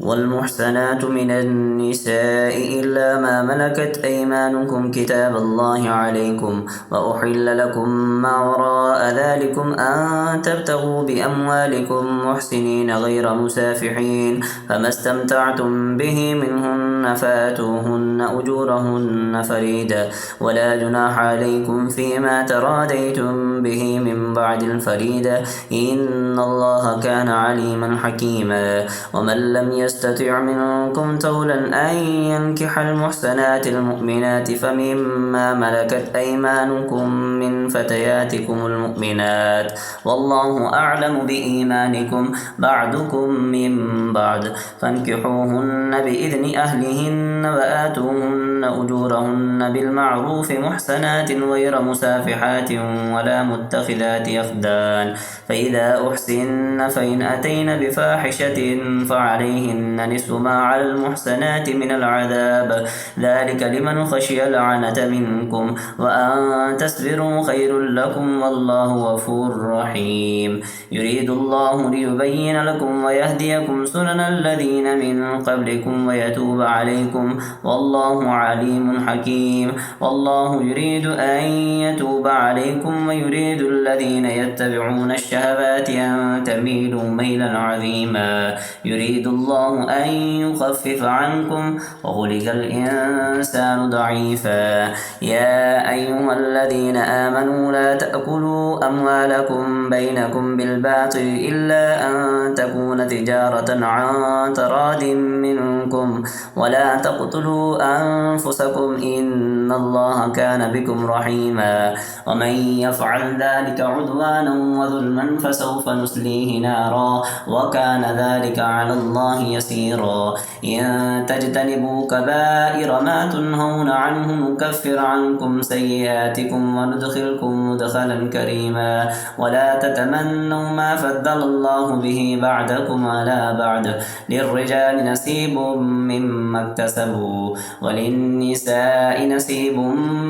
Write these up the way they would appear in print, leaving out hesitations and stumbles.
والمحسنات من النساء إلا ما ملكت أيمانكم كتاب الله عليكم وأحل لكم ما وراء ذلكم أن تبتغوا بأموالكم محسنين غير مسافحين فما استمتعتم به منهن فآتوهن أجورهن فريدا ولا جناح عليكم فيما تراديتم به من بعد الفريدة إن الله كان عليما حكيما ومن لم يستطع منكم طولا أن ينكح المحسنات المؤمنات فمما ملكت أيمانكم من فتياتكم المؤمنات والله أعلم بإيمانكم بعضكم من بعض فانكحوهن بإذن أهلهن وآتوهن أجورهن بالمعروف محسنات غير مسافحات ولا متخذات أخدان فإذا أحسن فإن أتين بفاحشة فعليهن نصف ما على المحسنات من العذاب ذلك لمن خشي العنة منكم وأن تصبروا خير لكم والله غفور رحيم يريد الله ليبين لكم ويهديكم سنن الذين من قبلكم ويتوب عليكم والله عليم حكيم والله يريد أن يتوب عليكم ويريد الذين يتبعون الشهوات أن تميلوا ميلا عظيما يريد الله أن يخفف عنكم وخلق الإنسان ضعيفا يا أيها الذين آمنوا لا تأكلوا أموالكم بينكم بالباطل إلا أن تكون تجارة عن تراض منكم ولا تقتلوا أنفسكم إن الله كان بكم رحيما ومن يفعل ذلك عدوانا وظلما فسوف نسليه نارا وكان ذلك على الله يسيرا إن تجتنبوا كبائر ما تنهون عنه نكفر عنكم سيئاتكم وندخلكم مدخلا كريما ولا تتمنوا ما فضل الله به بعدكم على بعد للرجال نصيب مما اكتسبوا وللنساء نصيب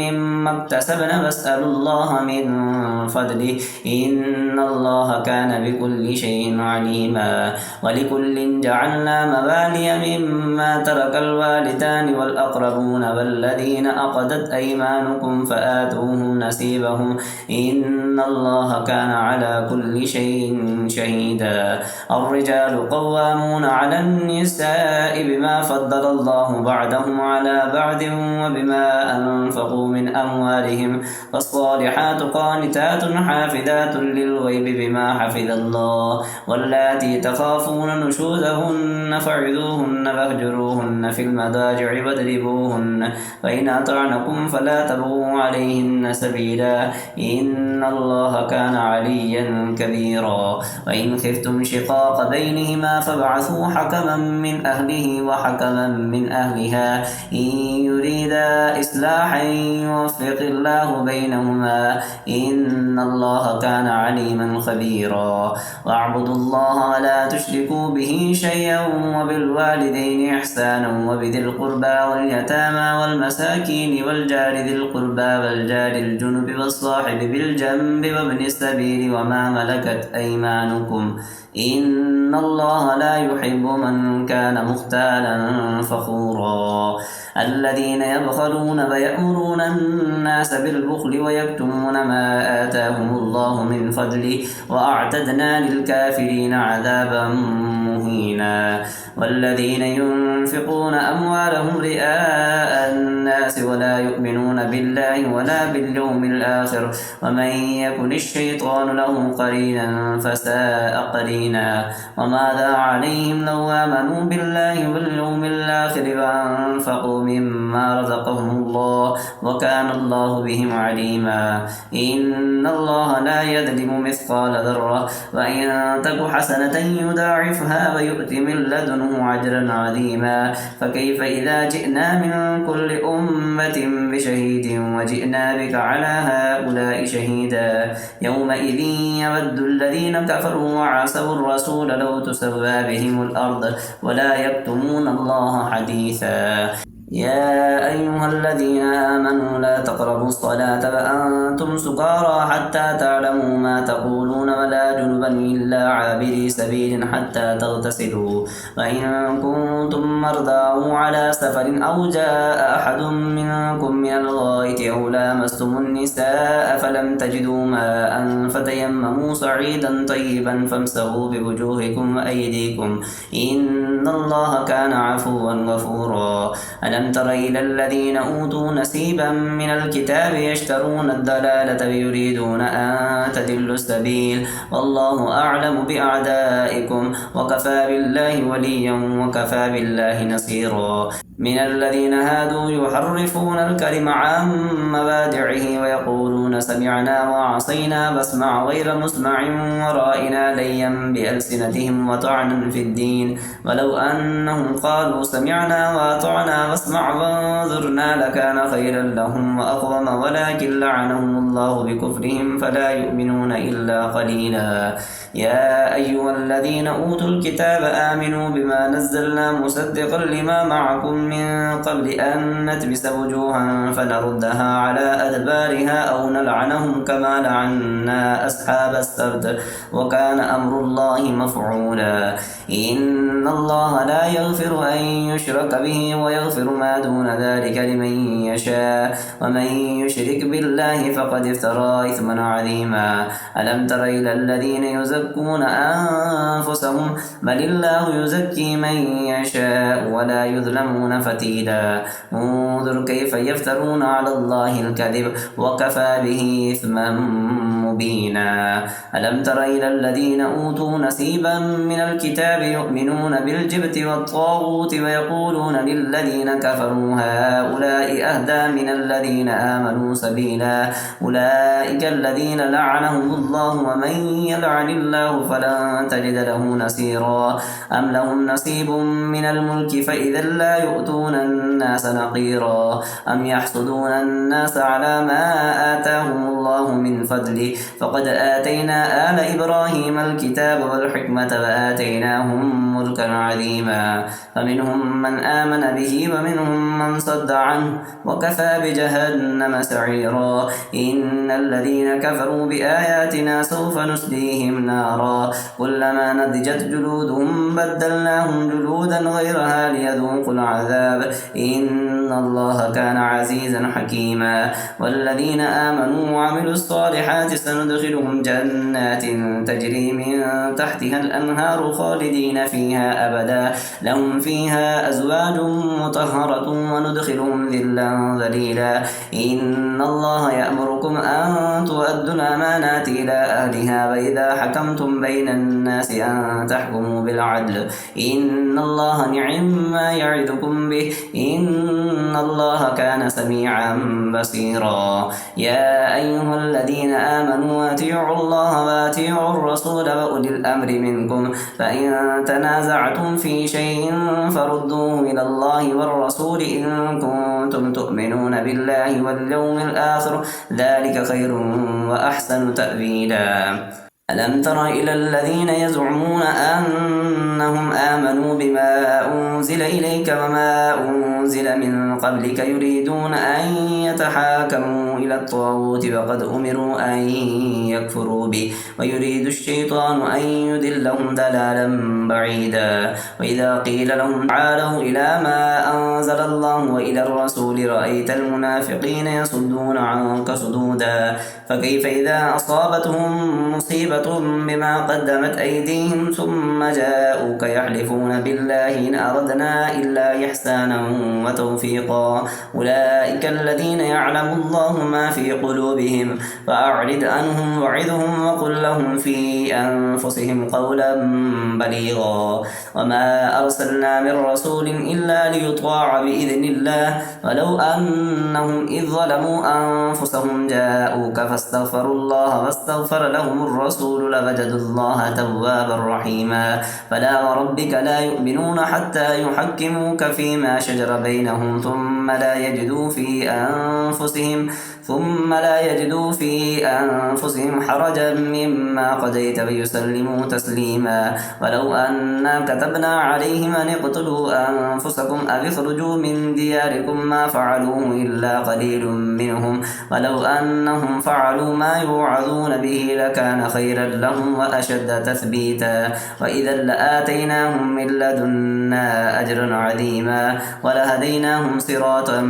مما اكتسبن واسألوا الله من فضله إن الله كان بكل شيء عليما ولكل جعلنا موالي مما ترك الوالدان والأقربون والذين عقدت أيمانكم فآتوهم نصيبهم إن الله كان على كل شيء شهيدا الرجال قوامون على النساء بما فضل الله بعضهم على بعض وبما أنفقوا من أموالهم فالصالحات قانتات حافظات للغيب بما حفظ الله واللاتي تخافون نشوزهن فاعذوهن واهجروهن في المضاجع واضربوهن فإن أطعنكم فلا تبغوا عليهن سبيلا إن الله كان عليا كبيرا وإن خفتم شقاق بينهما فابعثوا حكما من أهله وحكما من أهلها إن يريدا إصلاحا يوفق الله بينهما إن الله كان عليما خبيرا واعبدوا الله ولا تشركوا به شيئا وبالوالدين إحسانا وبذي القربى واليتامى والمساكين والجار ذي القربى والجار الجنب والصاحب بالجنب وابن السبيل وما ملكت أيمانكم إن الله لا يحب من كان مختالا فخورا الذين يبخلون ويأمرون الناس بالبخل ويكتمون ما آتاهم الله من فضله وأعتدنا للكافرين عذابا مهينا والذين ينفقون أموالهم رئاء الناس ولا يؤمنون بالله ولا باليوم الآخر ومن يكن الشيطان له قرينا فساء قرينا وماذا عليهم لو آمنوا بالله واليوم الآخر وأنفقوا مما رزقهم الله وكان الله بهم عليما إن الله لا يظلم مثقال ذرة وإن تك حسنة يضاعفها ويؤت من لدنه أجرا عظيما فكيف إذا جئنا من كل أمة بشهيد وجئنا بك على هؤلاء شهيدا يومئذ يود الذين كفروا وعصوا الرسول لو تسوى بهم الأرض ولا يكتمون الله حديثا يا أيها الذين آمنوا لا تقربوا الصلاة وأنتم سكارى حتى تعلموا ما تقولون ولا جنبا إلا عابري سبيل حتى تغتسلوا وإن كنتم مرضى أو على سفر أو جاء أحد منكم من الغائط أو لامستم النساء فلم تجدوا ماء فتيمموا صعيدا طيبا فامسحوا بوجوهكم وأيديكم إن الله كان عفوا غفورا ألم تر إلى الذين أوتوا نصيبا من الكتاب يشترون الضلالة ويريدون أن تضلوا السبيل والله أعلم بأعدائكم وكفى بالله وليا وكفى بالله نصيرا من الذين هادوا يحرفون الكلم عن مبادعه ويقولون سمعنا وعصينا فاسمع غير مسمع ورائنا ليا بألسنتهم وطعنا في الدين ولو أنهم قالوا سمعنا وأطعنا واسمع وانظرنا لكان خيرا لهم وأقوم ولكن لعنهم الله بكفرهم فلا يؤمنون إلا قليلا يا أيها الذين أوتوا الكتاب آمنوا بما نزلنا مصدقا لما معكم من قبل أن نتبس وجوها فنردها على أدبارها أو نلعنهم كما لعنا أصحاب السبت وكان أمر الله مفعولا إن الله لا يغفر أن يشرك به ويغفر ما دون ذلك لمن يشاء ومن يشرك بالله فقد افترى إثما عظيما ألم تر إلى الذين يزكون أنفسهم بل الله يزكي من يشاء ولا يظلمون فتيلا انظر كيف يفترون على الله الكذب وكفى به إثما مبينا ألم تر إلى الذين أوتوا نصيبا من الكتاب يؤمنون بالجبت والطاغوت ويقولون للذين كفروا هؤلاء أهدى من الذين آمنوا سبيلا أولئك الذين لعنهم الله ومن يلعن الله فلن تجد له نصيرا أم لهم نصيب من الملك فإذا لا يؤتون الناس نقيرا أم يحسدون الناس على ما آتاهم الله من فضله فقد آتينا آل إبراهيم الكتاب والحكمة وآتيناهم ملكا عظيما فمنهم من آمن به ومنهم من صد عنه وكفى بجهنم سعيرا إن الذين كفروا بآياتنا سوف نسليهم نارا كلما نضجت جلودهم بدلناهم جلودا غيرها ليذوقوا العذاب إن الله كان عزيزا حكيما والذين آمنوا وعملوا الصالحات سندخلهم جنات تجري من تحتها الأنهار خالدين فيها أبدا لهم فيها أزواج مطهرة وندخلهم ذلا ذليلا إن الله يأمركم أن تؤدوا الأمانات إلى أهلها وإذا حكمتم بين الناس أن تحكموا بالعدل إن الله نعم ما يعدكم به إن الله كان سميعا بصيرا يا أيها الذين آمنوا أطيعوا الله وأطيعوا الرسول وأولي الأمر منكم فإن تنازعتم في شيء فردوه إلى الله والرسول إن كنتم تؤمنون بالله واليوم الآخر ذلك خير وأحسن تأويلا ألم تر إلى الذين يزعمون أنهم آمنوا بما أنزل إليك وما أنزل من قبلك يريدون أن يتحاكموا إلى الطاغوت وقد أمروا أن يكفروا به ويريد الشيطان أن يضلهم ضلالا بعيدا وإذا قيل لهم تعالوا إلى ما أنزل الله وإلى الرسول رأيت المنافقين يصدون عنك صدودا فكيف إذا أصابتهم مصيبة بما قدمت أيديهم ثم جاءوك يحلفون بالله إن أردنا إلا إحسانا وتوفيقا أولئك الذين يعلم الله ما في قلوبهم فأعرض عنهم وعظهم وقل لهم في أنفسهم قولا بليغا وما أرسلنا من رسول إلا ليطاع بإذن الله ولو أنهم إذ ظلموا أنفسهم جاءوك فاستغفروا الله واستغفر لهم الرسول لوجدوا الله توابا رحيما فلا وربك لا يؤمنون حتى يحكموك فيما شجر بينهم ثم لا يجدوا في ثم لا يجدوا في أنفسهم حرجا مما قضيت ويسلموا تسليما. ولو أنا كتبنا عليهم أن اقتلوا أنفسكم أو اخرجوا من دياركم ما فعلوه إلا قليل منهم، ولو أنهم فعلوا ما يوعظون به لكان خيرا لهم وأشد تثبيتا، وإذا لآتيناهم من لدنا أجرا عظيما ولهديناهم صراطا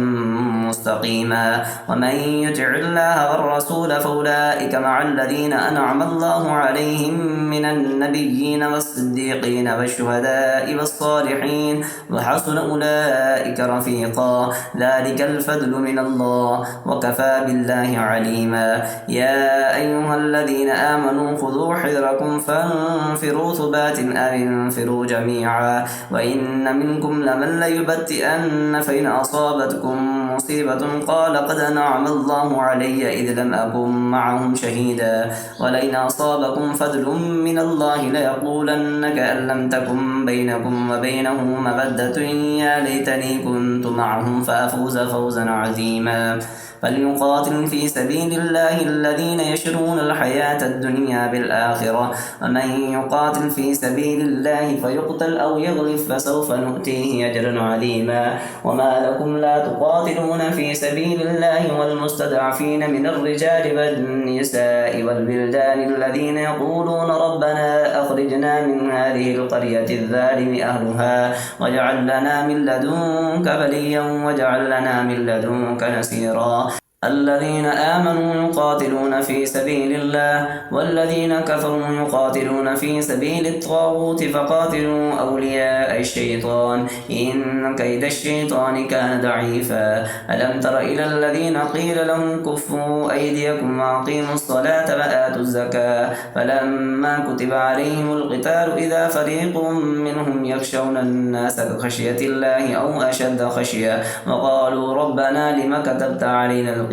مستقيما. ومن يطع الله والرسول فأولئك مع الذين أنعم الله عليهم من النبيين والصديقين والشهداء والصالحين وحسن أولئك رفيقا، ذلك الفضل من الله وكفى بالله عليما. يا أيها الذين آمنوا خذوا حذركم فانفروا ثبات أو انفروا جميعا، وإن منكم لمن ليبتئن فإن أصابتكم مصيبة قال قد أنعم الله علي إذ لم أكن معهم شهيدا، ولئن أصابكم فضل من الله ليقولن كأن لم تكن بينكم وبينه مودة يا ليتني كنت معهم فأفوز فوزا عظيما. فليقاتل في سبيل الله الذين يشرون الحياة الدنيا بالآخرة، ومن يقاتل في سبيل الله فيقتل أو يغلب فسوف نؤتيه أجرا عظيما. وما لكم لا تقاتلون في سبيل الله والمستضعفين من الرجال والنساء والبلدان الذين يقولون ربنا أخرجنا من هذه القرية الظالم أهلها واجعل لنا من لدنك وليا واجعل لنا من لدنك نصيرا. الذين آمنوا يقاتلون في سبيل الله والذين كفروا يقاتلون في سبيل الطاغوت فقاتلوا أولياء الشيطان إن كيد الشيطان كان ضعيفا. ألم تر إلى الذين قيل لهم كفوا أيديكم وأقيموا الصلاة وآتوا الزكاة فلما كتب عليهم القتال إذا فريق منهم يخشون الناس كخشية الله أو أشد خشية وقالوا ربنا لم كتبت علينا القتال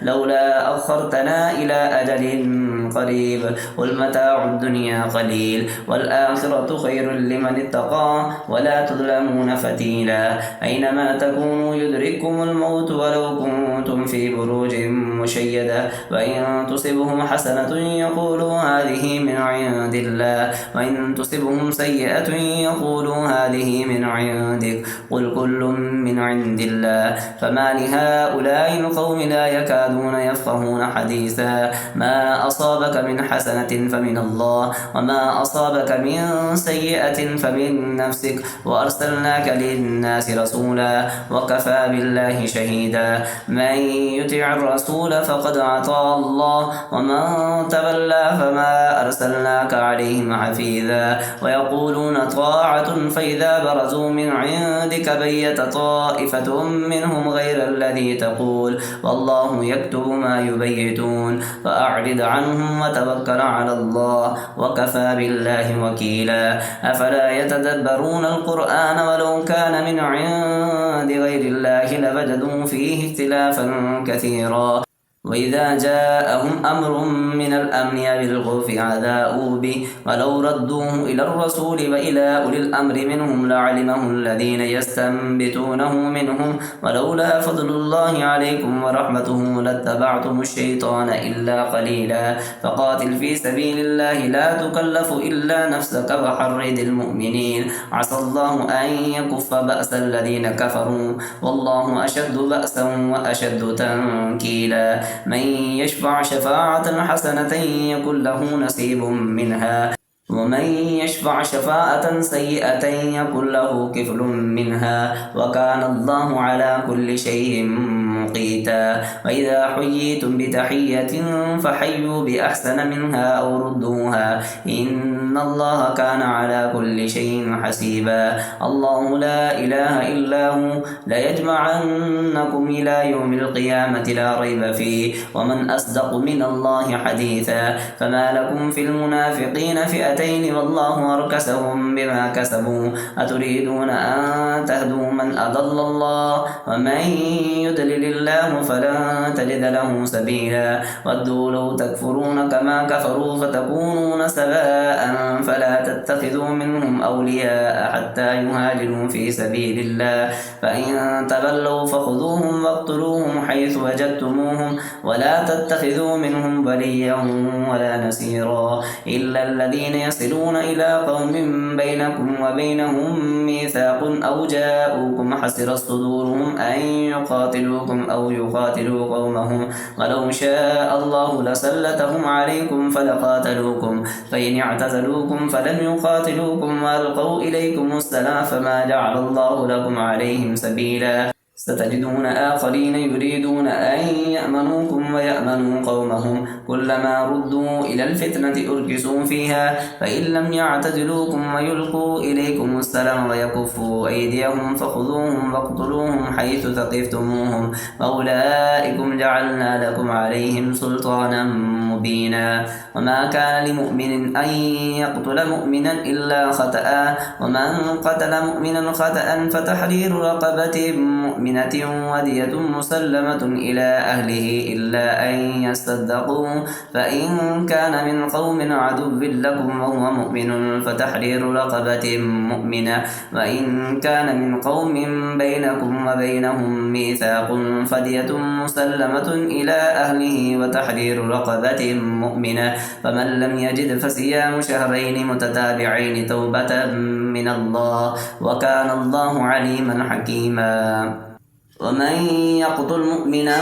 لولا أخرتنا إلى أجل قريب قل متاع الدنيا قليل والآخرة خير لمن اتقى ولا تظلمون فتيلا. أينما تكونوا يدرككم الموت ولو كنتم في بروج مشيدة وإن تصبهم حسنة يقولوا هذه من عند الله وإن تصبهم سيئة يقولوا هذه من عندك قل كل من عند الله. فما لهؤلاء القوم لا يكادون يفقهون حديثا. ما أصابك من حسنة فمن الله وما أصابك من سيئة فمن نفسك وأرسلناك للناس رسولا وكفى بالله شهيدا. من يطع الرسول فقد أطاع الله ومن تولى فما أرسلناك عليهم حفيظا. ويقولون طاعة فإذا برزوا من عندك بيت طائفة منهم غير الذي تقول والله يكتب ما يبيتون فأعرض عنهم وتوكل على الله وكفى بالله وكيلا. أفلا يتدبرون القرآن ولو كان من عند غير الله لوجدوا فيه اختلافا كثيرا. وإذا جاءهم أمر من الأمن بالخوف أذاؤوا به ولو ردوه إلى الرسول وإلى أولي الأمر منهم لعلمه الذين يستنبتونه منهم ولولا فضل الله عليكم ورحمته لاتبعتم الشيطان إلا قليلا. فقاتل في سبيل الله لا تكلف إلا نفسك وحرض المؤمنين عسى الله أن يكف بأس الذين كفروا والله أشد بأسا وأشد تنكيلا. من يشفع شفاعة حسنة يكن له نصيب منها ومن يشفع شفاعة سيئة يكن له كفل منها وكان الله على كل شيء مقيتا. وإذا حييتم بتحية فحيوا بأحسن منها أو ردوها إن الله كان على كل شيء حسيبا. الله لا إله إلا هو ليجمعنكم إلى يوم القيامة لا ريب فيه ومن أصدق من الله حديثا. فما لكم في المنافقين فئتين والله أركسهم بما كسبوا أتريدون أن تهدوا من أضل الله ومن يضلل الله فلن تجد له سبيلا ودوا لو تكفرون كما كفروا فتكونون سواء فلا تتخذوا منهم أولياء حتى يهاجروا في سبيل الله فإن تولوا فخذوهم واقتلوهم حيث وجدتموهم ولا تتخذوا منهم وليا ولا نصيرا إلا الذين يصلون إلى قوم بينكم وبينهم ميثاق أو جاءوكم حسرت صدورهم أن يقاتلوكم أو يقاتلوا قومهم ولو شاء الله لسلتهم عليكم فلقاتلوكم فإن اعتزلوكم فلم يقاتلوكم وألقوا إليكم السلام فما جعل الله لكم عليهم سبيلا ستجدون آخرين يريدون أن يأمنوكم ويأمنوا قومهم كلما ردوا إلى الفتنة أركسوا فيها فإن لم يعتزلوكم ويلقوا إليكم السلام ويكفوا أيديهم فخذوهم واقتلوهم حيث ثقفتموهم وأولئكم جعلنا لكم عليهم سلطانا مبينا وما كان لمؤمن أن يقتل مؤمنا إلا خطأ ومن قتل مؤمنا خطأ فتحرير رقبة مؤمنة ودية مسلمة إلى أهله إلا أن يصدقوا فإن كان من قوم عدو لكم وهو مؤمن فتحرير رقبة مؤمنة وإن كان من قوم بينكم وبينهم ميثاق فدية مسلمة إلى أهله وتحرير رقبة مؤمنة فمن لم يجد فصيام شهرين متتابعين توبة من الله وكان الله عليما حكيما ومن يقتل مؤمنا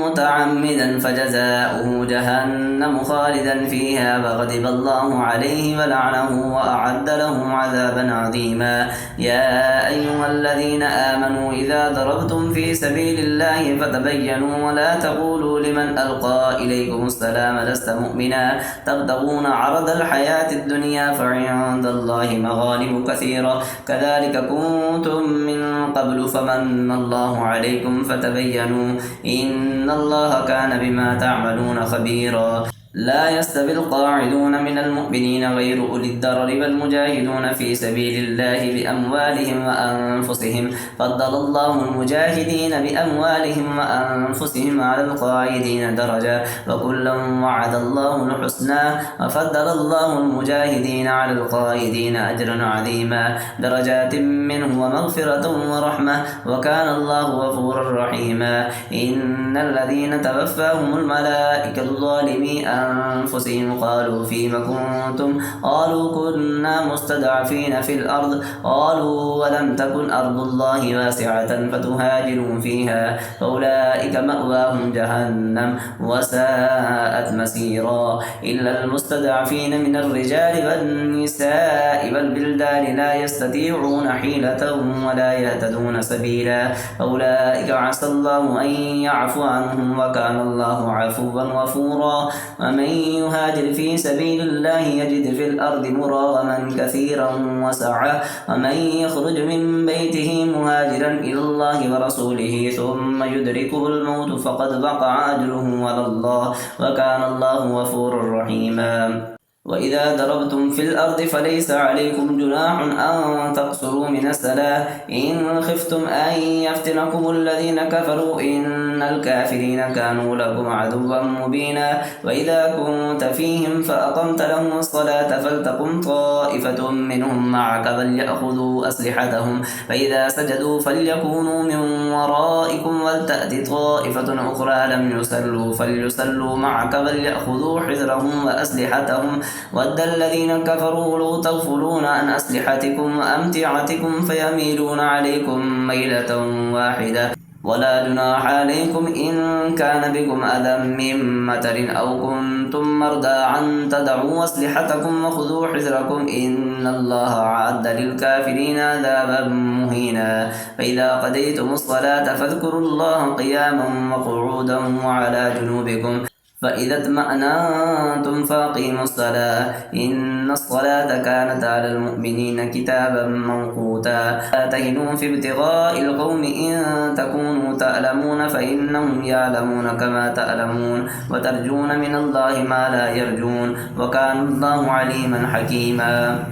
متعمدا فجزاؤه جهنم خالدا فيها وغضب الله عليه ولعنه وأعد له عذابا عظيما يا أيها الذين آمنوا إذا ضربتم في سبيل الله فتبينوا ولا تقولوا لمن ألقى إليكم السلام لست مؤمنا تبتغون عرض الحياة الدنيا فعند الله مغانم كثيرة كذلك كنتم من قبل فمن الله عليكم فتبينوا إن الله كان بما تعملون خبيرا لا يستوي القاعدون من المؤمنين غير أولي الضرر والمجاهدون في سبيل الله بأموالهم وأنفسهم فضل الله المجاهدين بأموالهم وأنفسهم على القاعدين درجة وكلا وعد الله الحسنى وفضل الله المجاهدين على القاعدين أجرا عظيما درجات منه ومغفرة ورحمة وكان الله غفورا رحيما إن الذين توفاهم الملائكة الظالمين أنفسهم قالوا فيم كنتم قالوا كنا مستضعفين في الأرض قالوا ولم تكن أرض الله واسعة فتهاجروا فيها فأولئك مأواهم جهنم وساءت مسيرا إلا المستضعفين من الرجال والنساء والبلدان لا يستطيعون حيلة ولا يهتدون سبيلا فأولئك عسى الله أن يعفو عنهم وكان الله عفوا غفورا ومن يهاجر في سبيل الله يجد في الأرض مراغما كثيرا وسعة ومن يخرج من بيته مهاجرا إلى الله ورسوله ثم يدركه الموت فقد وقع أجره على الله وكان الله غفورا رحيما وإذا ضربتم في الأرض فليس عليكم جناح أن تقصروا من الصلاة إن خفتم أن يفتنكم الذين كفروا إن الكافرين كانوا لكم عدوا مبينا وإذا كنت فيهم فأقمت لهم الصلاة فلتقم طائفة منهم معك وليأخذوا أسلحتهم فإذا سجدوا فليكونوا من ورائكم ولتأت طائفة أخرى لم يصلوا فليصلوا معك وليأخذوا حذرهم وأسلحتهم ود الذين كفروا لو تغفلون عن أسلحتكم وأمتعتكم فيميلون عليكم ميلة واحدة ولا جناح عليكم إن كان بكم أذى من مطر أو كنتم مرضى أن تضعوا أسلحتكم وخذوا حذركم إن الله أعد للكافرين عذابا مهينا فإذا قضيتم الصلاة فاذكروا الله قياما وقعودا وعلى جنوبكم فإذا اطمأننتم فأقيموا الصلاة إن الصلاة كانت على المؤمنين كتابا موقوتا لا تهنوا في ابتغاء القوم إن تكونوا تألمون فإنهم يعلمون كما تألمون وترجون من الله ما لا يرجون وكان الله عليما حكيما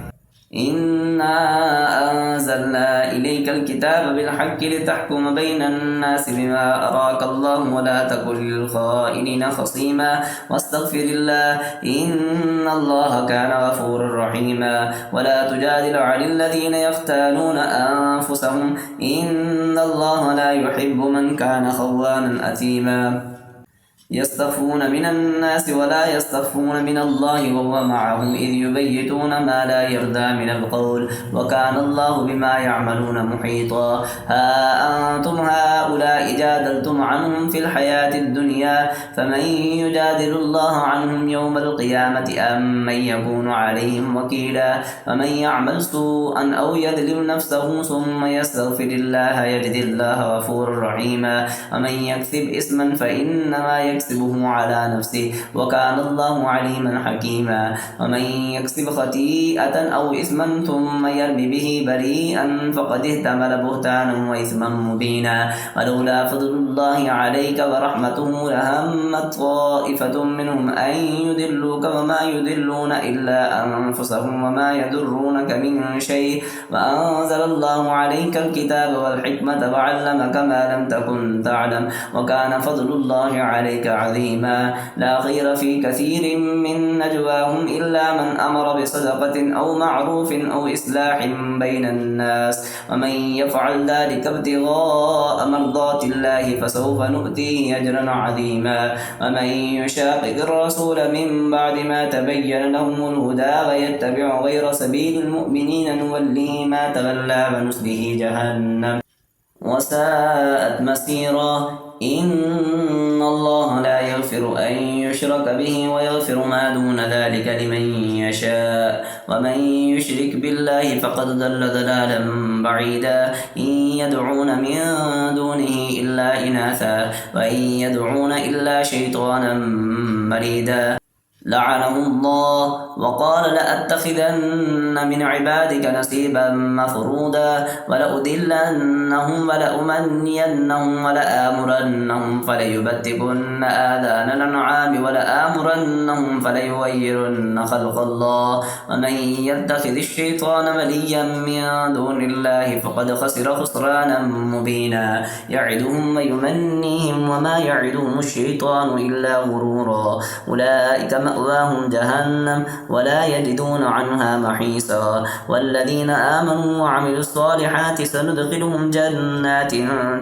إنا أنزلنا إليك الكتاب بالحق لتحكم بين الناس بما أراك الله ولا تكن للخائنين خصيما واستغفر الله إن الله كان غفورا رحيما ولا تجادل عن الذين يختالون أنفسهم إن الله لا يحب من كان خوانا أثيما يستخفون من الناس ولا يستخفون من الله وهو معهم إذ يبيتون ما لا يرضى من القول وكان الله بما يعملون محيطا ها أنتم هؤلاء جادلتم عنهم في الحياة الدنيا فمن يجادل الله عنهم يوم القيامة أم من يكون عليهم وكيلا ومن يعمل سوءا أو يظلم نفسه ثم يستغفر الله يجد الله غفورا رحيما ومن يكسب إثما فإنما يكسبه على نفسه وكان الله عليما حكيما ومن يكسب خطيئة أو إثما ثم يرمي به بريئا فقد احتمل بهتانا وإثما مبينا ولولا فضل الله عليك ورحمته لهمت طائفة منهم أن يضلوك وما يضلون إلا أنفسهم وما يضرونك من شيء وأنزل الله عليك الكتاب والحكمة وعلمك ما لم تكن تعلم وكان فضل الله عليك عظيما لا خير في كثير من نجواهم إلا من أمر بصدقة أو معروف أو إصلاح بين الناس ومن يفعل ذلك ابتغاء مرضات الله فسوف نؤتيه أجرا عظيما ومن يشاقق الرسول من بعد ما تبين لهم الهدى ويتبع غير سبيل المؤمنين نوله ما تولى ونصله جهنم وساءت مسيرا إن الله لا يغفر أن يشرك به ويغفر ما دون ذلك لمن يشاء ومن يشرك بالله فقد ضل ضلالا بعيدا إن يدعون من دونه إلا إناثا وإن يدعون إلا شيطانا مريدا لعنه الله وقال لأتخذن من عبادك نصيبا مفروضا ولأضلنهم ولأمنينهم ولآمرنهم فليبتكن آذان الأنعام ولآمرنهم فليغيرن خلق الله ومن يتخذ الشيطان وليا من دون الله فقد خسر خسرانا مبينا يعدهم ويمنيهم وما يعدهم الشيطان إلا غرورا أولئك مأواهم جهنم ولا يجدون عنها محيصا والذين آمنوا وعملوا الصالحات سندخلهم جنات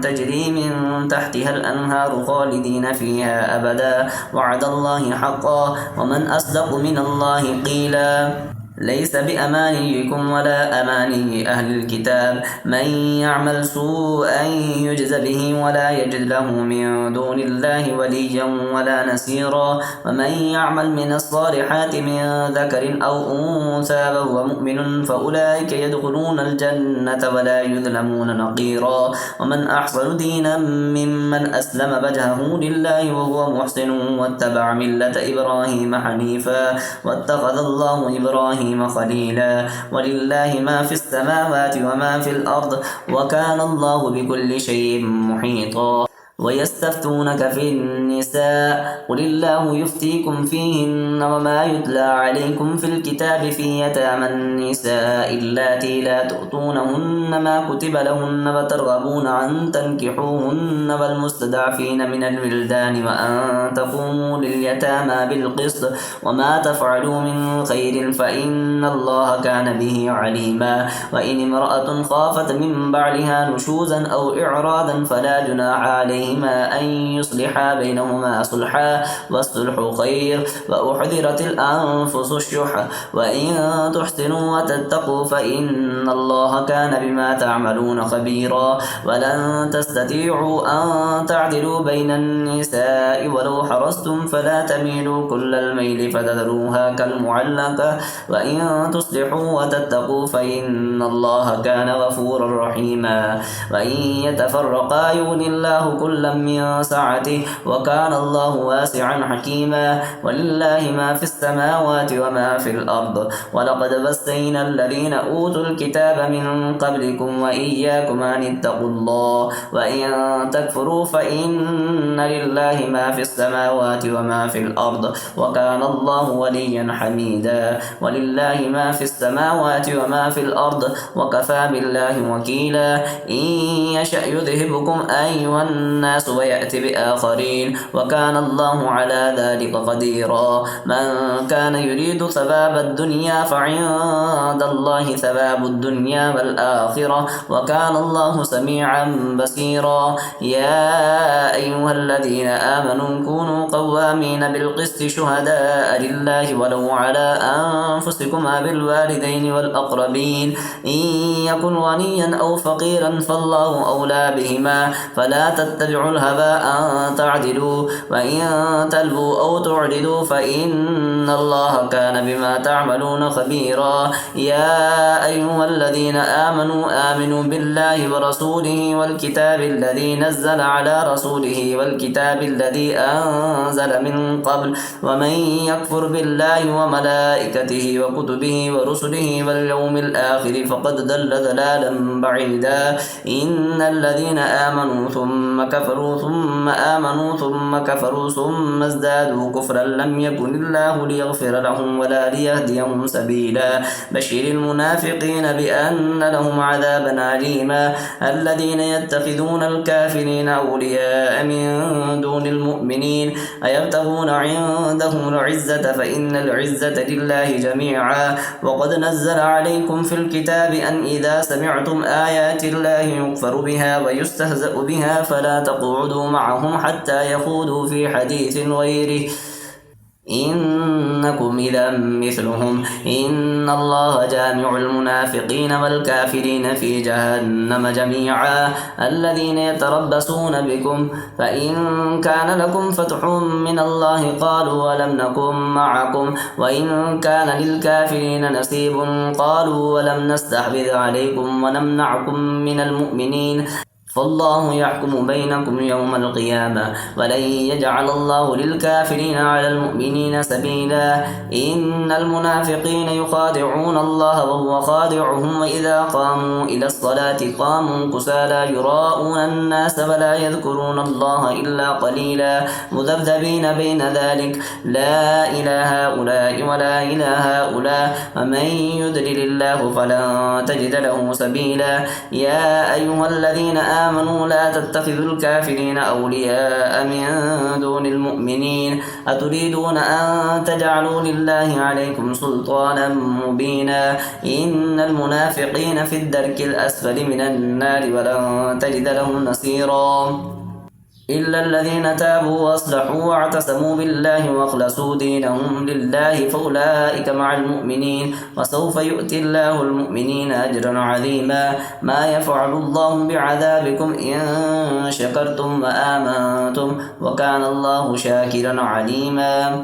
تجري من تحتها الأنهار خالدين فيها أبدا وعد الله حقا ومن أصدق من الله قيلا ليس بأمانيكم ولا أماني أهل الكتاب من يعمل سوءا يجز به ولا يجد له من دون الله وليا ولا نصيرا ومن يعمل من الصالحات من ذكر أو أنثى وهو مؤمن فأولئك يدخلون الجنة ولا يظلمون نقيرا ومن أحسن دينا ممن أسلم وجهه لله وهو محسن واتبع ملة إبراهيم حنيفا واتخذ الله إبراهيم خليلا ولله ما في السماوات وما في الأرض وكان الله بكل شيء محيطا ويستفتونك في النساء قل الله يفتيكم فيهن وما يتلى عليكم في الكتاب في يتامى النساء اللاتي لا تؤتونهن ما كتب لهن وترغبون أن تنكحوهن والمستضعفين من الولدان وأن تقوموا لليتامى بالقسط وما تفعلوا من خير فإن الله كان به عليما وإن امرأة خافت من بعلها نشوزا أو إعراضا فلا جناح عليه أن يصلحا بينهما صلحا والصلح خير وأحضرت الأنفس الشح وإن تحسنوا وتتقوا فإن الله كان بما تعملون خبيرا ولن تستطيعوا أن تعدلوا بين النساء ولو حرصتم فلا تميلوا كل الميل فتذروها كالمعلقة وإن تصلحوا وتتقوا فإن الله كان غفورا رحيما وإن يتفرقا يغني الله كل كلا من سعته وكان الله واسعا حكيما ولله ما في السماوات وما في الأرض ولقد وصينا الذين أوتوا الكتاب من قبلكم وإياكم أن اتقوا الله وإن تكفروا فإن لله ما في السماوات وما في الأرض وكان الله وليا حميدا ولله ما في السماوات وما في الأرض وكفى بالله وكيلا إن يشأ يذهبكم أيها الناس ويأتي بآخرين وكان الله على ذلك قديرا من كان يريد ثواب الدنيا فعند الله ثواب الدنيا والآخرة وكان الله سميعا بصيرا يا أيها الذين آمنوا كونوا قوامين بالقسط شهداء لله ولو على أنفسكم بالوالدين والأقربين إن يكن غنيا أو فقيرا فالله أولى بهما فلا تتبعوا الهوى أن تعدلوا وإن تلبوا أو تعرضوا فإن الله كان بما تعملون خبيرا يا أيها الذين آمنوا بالله ورسوله والكتاب الذي نزل على رسوله والكتاب الذي أنزل من قبل ومن يكفر بالله وملائكته وكتبه ورسله واليوم الآخر فقد ضل ضلالا بعيدا إن الذين آمنوا ثم كفروا ثم آمنوا ثم كفروا ثم ازدادوا كفرا لم يكن الله ليغفر لهم ولا ليهديهم سبيلا بشر المنافقين بأن لهم عذابا أليما الذين يتخذون الكافرين أولياء من دون المؤمنين أيبتغون عندهم العزة فإن العزة لله جميعا وقد نزل عليكم في الكتاب أن إذا سمعتم آيات الله يكفر بها ويستهزأ بها فلا تقعدوا معهم حتى يخوضوا في حديث غيره إنكم إذا مثلهم إن الله جامع المنافقين والكافرين في جهنم جميعا الذين يتربصون بكم فإن كان لكم فتح من الله قالوا ولم نكن معكم وإن كان للكافرين نصيب قالوا ولم نستحوذ عليكم ونمنعكم من المؤمنين فالله يحكم بينكم يوم القيامة ولن يجعل الله للكافرين على المؤمنين سبيلا إن المنافقين يخادعون الله وهو خادعهم وإذا قاموا إلى الصلاة قاموا كسالى يراءون الناس ولا يذكرون الله إلا قليلا مذبذبين بين ذلك لا إلى هؤلاء ولا إلى هؤلاء ومن يضلل الله فلن تجد له سبيلا يا أيها الذين آمنوا لا تتخذوا الكافرين أولياء من دون المؤمنين أتريدون أن تجعلوا لله عليكم سلطانا مبينا إن المنافقين في الدرك الأسفل من النار ولن تجد لهم نصيرا إلا الذين تابوا وأصلحوا واعتصموا بالله واخلصوا دينهم لله فأولئك مع المؤمنين وسوف يؤتي الله المؤمنين أجرا عظيما ما يفعل الله بعذابكم إن شكرتم وآمنتم وكان الله شاكرا عليما